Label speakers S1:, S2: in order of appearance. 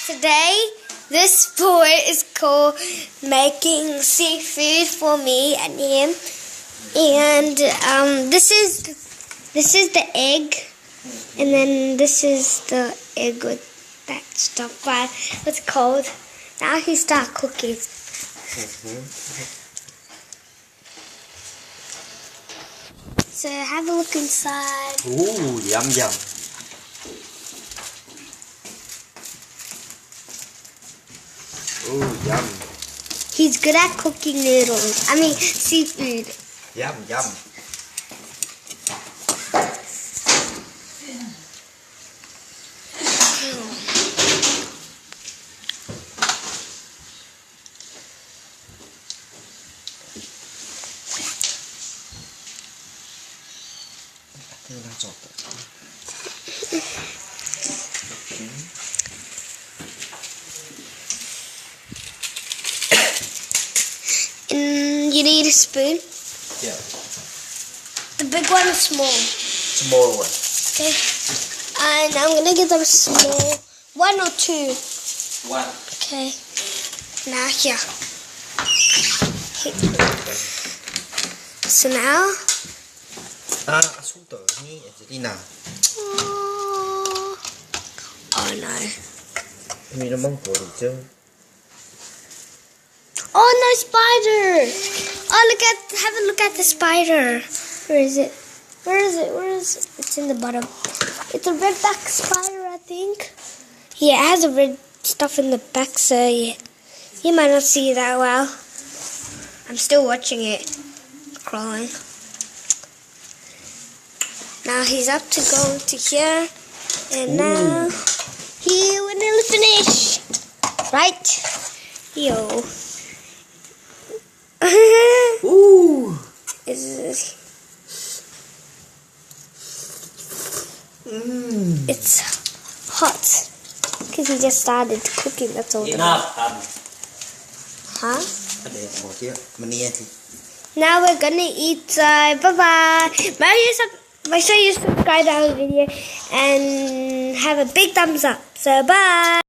S1: Today, this sport is called making seafood for me and him. And this is the egg, and then this is the egg with that stuff. But it's cold. Now he start cooking. So have a look inside.
S2: Ooh, yum yum. Ooh, yum.
S1: He's good at cooking noodles. I mean seafood.
S2: Yum yum.
S1: And you need a spoon.
S2: Yeah.
S1: The big one or small?
S2: Small one.
S1: Okay. And I'm gonna get them small. 1 or 2?
S2: 1.
S1: Okay. Now here. So now.
S2: Assunto ni Angelina.
S1: Oh no.
S2: Mình nó mong cổ được chứ.
S1: Oh no, spider! Oh have a look at the spider. Where is it? Where is it? Where is it? It's in the bottom. It's a red back spider, I think. Yeah, it has a red stuff in the back, so yeah. You might not see that well. I'm still watching it crawling. Now he's up to go to here, and now he will nearly finish. Right? Yo.
S2: Ooh.
S1: It's hot because he just started cooking. That's all.
S2: Enough.
S1: Huh?
S2: Mình
S1: Now we're gonna eat. Bye bye. Make sure you subscribe to our video and have a big thumbs up. So bye.